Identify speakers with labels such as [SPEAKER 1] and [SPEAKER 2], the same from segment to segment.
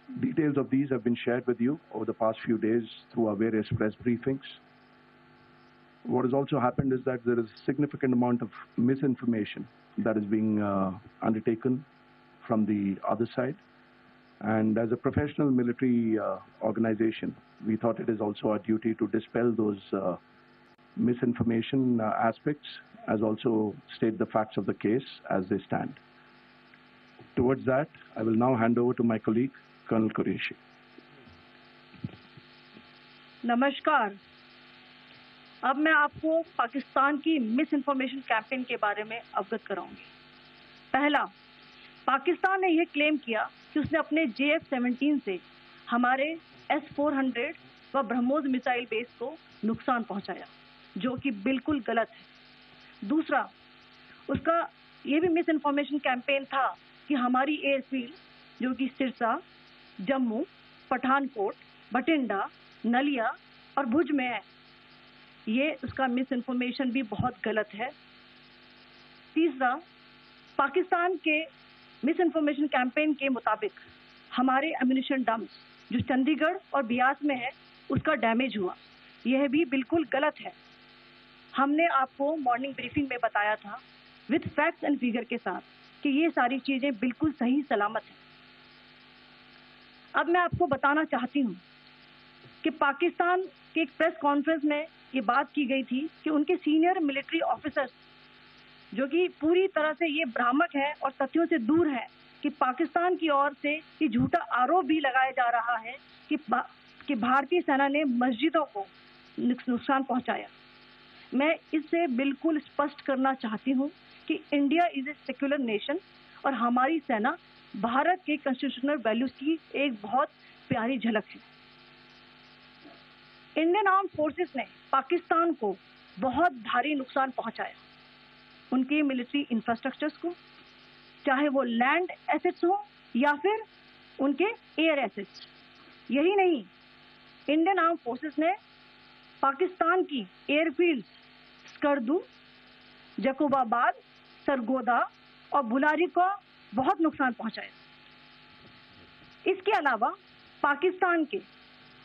[SPEAKER 1] Details of these have been shared with you over the past few days through our various press briefings. What has also happened is that there is a significant amount of misinformation that is being undertaken from the other side. And as a professional military organization, we thought it is also our duty to dispel those misinformation aspects, as also state the facts of the case as they stand. Towards that, I will now hand over to my colleague, Colonel Qureshi.
[SPEAKER 2] नमस्कार। अब मैं आपको पाकिस्तान की miss information campaign के बारे में अवगत कराऊंगी। पहला, पाकिस्तान ने यह क्लेम किया कि उसने अपने JF-17 से हमारे S-400 व ब्रह्मोस मिसाइल बेस को नुकसान पहुंचाया, जो कि बिल्कुल गलत है। दूसरा, उसका यह भी मिस इन्फॉर्मेशन कैंपेन था कि हमारी एयरफील्ड, जो कि सिरसा, जम्मू, पठानकोट, बठिंडा, नलिया और भुज में है, ये उसका मिस इन्फॉर्मेशन भी बहुत गलत है। तीसरा, पाकिस्तान के मिस इन्फॉर्मेशन कैंपेन के मुताबिक हमारे एम्यूनिशन डंप्स जो चंडीगढ़ और बियास में है, उसका डैमेज हुआ, यह भी बिल्कुल गलत है। हमने आपको मॉर्निंग ब्रीफिंग में बताया था विद फैक्ट्स एंड फिगर के साथ कि ये सारी चीजें बिल्कुल सही सलामत हैं। अब मैं आपको बताना चाहती हूँ कि पाकिस्तान के एक प्रेस कॉन्फ्रेंस में ये बात की गई थी कि उनके सीनियर मिलिट्री ऑफिसर्स, जो कि पूरी तरह से ये भ्रामक है और तथ्यों से दूर है, कि पाकिस्तान की ओर से ये झूठा आरोप भी लगाया जा रहा है कि भारतीय सेना ने मस्जिदों को नुकसान पहुंचाया। मैं इससे बिल्कुल स्पष्ट करना चाहती हूं कि India is a secular nation और हमारी सेना भारत के कॉन्स्टिट्यूशनल वैल्यूज की एक बहुत प्यारी झलक है। इंडियन आर्म फोर्सेस ने पाकिस्तान को बहुत भारी नुकसान पहुंचाया, उनके मिलिट्री इंफ्रास्ट्रक्चर्स को, चाहे वो लैंड एसेट्स हो या फिर उनके एयर एसेट्स। यही नहीं, इंडियन आर्म फोर्सेस ने पाकिस्तान की एयरफील्ड स्कर्दू, जकोबाबाद, सरगोदा और बुलारी को बहुत नुकसान पहुंचाया। इसके अलावा पाकिस्तान के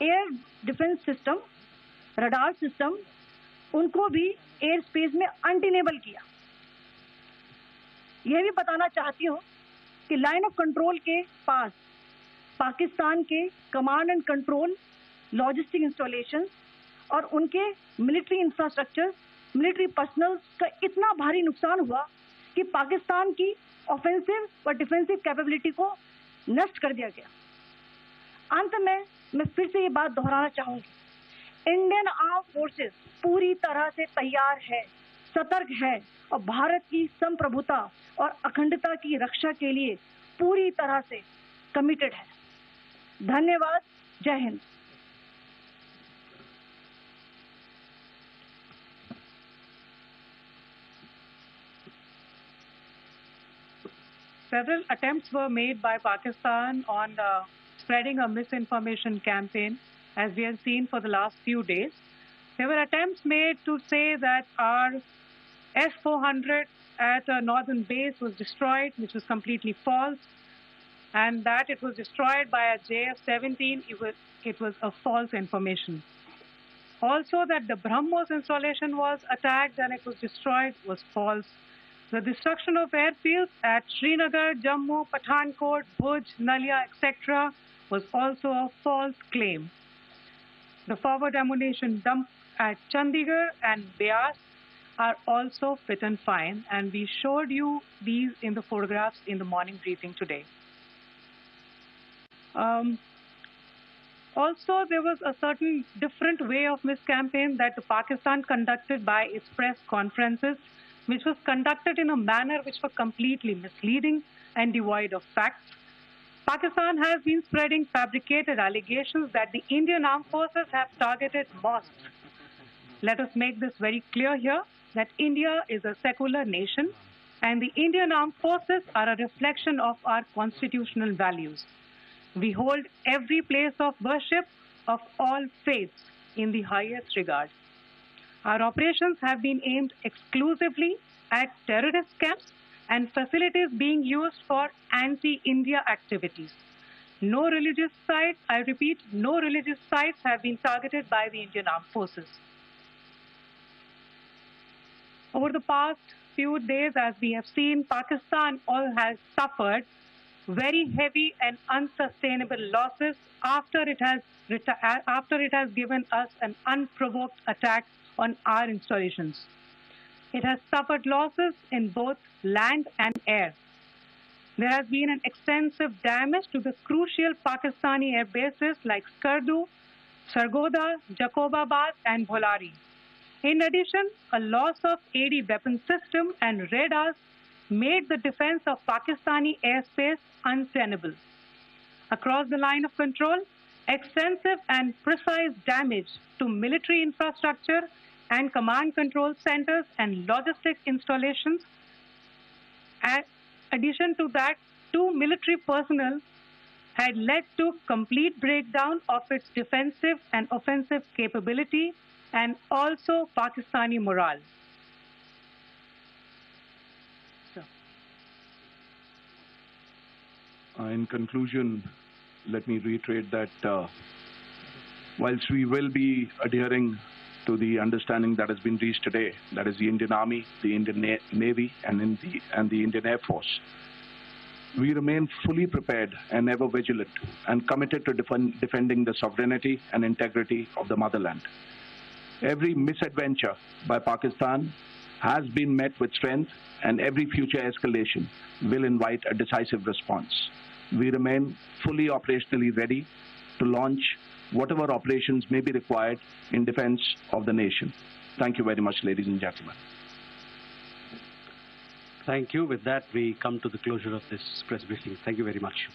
[SPEAKER 2] air defence system, radar system, उनको भी एयर स्पेस में अनटेनेबल किया। यह भी बताना चाहती हूँ कि लाइन ऑफ कंट्रोल के पास पाकिस्तान के command and control, logistic installation और उनके मिलिट्री इंफ्रास्ट्रक्चर, मिलिट्री पर्सनल का इतना भारी नुकसान हुआ कि पाकिस्तान की ऑफेंसिव व डिफेंसिव कैपेबिलिटी को नष्ट कर दिया गया। अंत में मैं फिर से ये बात दोहराना चाहूंगी, इंडियन आर्म फोर्सेस पूरी तरह से तैयार है, सतर्क है और भारत की संप्रभुता और अखंडता की रक्षा के लिए पूरी तरह से कमिटेड है। धन्यवाद। जय Hind.
[SPEAKER 3] Several attempts were made by Pakistan on spreading a misinformation campaign, as we have seen for the last few days. There were attempts made to say that our S-400 at a northern base was destroyed, which was completely false, and that it was destroyed by a JF-17, it was a false information. Also, that the BrahMos installation was attacked and it was destroyed was false. The destruction of airfields at Srinagar, Jammu, Pathankot, Bhuj, Nalia, etc. was also a false claim. The forward ammunition dump at Chandigarh and Beas are also fit and fine, and we showed you these in the photographs in the morning briefing today. Also, there was a certain different way of miscampaign that Pakistan conducted by its press conferences, which was conducted in a manner which was completely misleading and devoid of facts. Pakistan has been spreading fabricated allegations that the Indian armed forces have targeted mosques. Let us make this very clear here, that India is a secular nation and the Indian armed forces are a reflection of our constitutional values. We hold every place of worship of all faiths in the highest regard. Our operations have been aimed exclusively at terrorist camps and facilities being used for anti-India activities. no religious sites, I repeat, no religious sites have been targeted by the Indian Armed Forces. Over the past few days, as we have seen, Pakistan has suffered very heavy and unsustainable losses after it has given us an unprovoked attack on our installations. It has suffered losses in both land and air. There has been an extensive damage to the crucial Pakistani air bases like Skardu, Sargodha, Jacobabad, and Bholari. In addition, a loss of AD weapon system and radars made the defense of Pakistani airspace untenable. Across the line of control, extensive and precise damage to military infrastructure and command control centers and logistics installations. In addition to that, 2 military personnel had led to complete breakdown of its defensive and offensive capability and also Pakistani morale.
[SPEAKER 1] In conclusion, let me reiterate that whilst we will be adhering to the understanding that has been reached today, that is the Indian Army, the Indian Navy, and the Indian Air Force, we remain fully prepared and ever vigilant and committed to defending the sovereignty and integrity of the motherland. Every misadventure by Pakistan has been met with strength, and every future escalation will invite a decisive response. We remain fully operationally ready to launch whatever operations may be required in defense of the nation. Thank you very much, ladies and gentlemen.
[SPEAKER 4] Thank you. With that, we come to the closure of this press briefing. Thank you very much.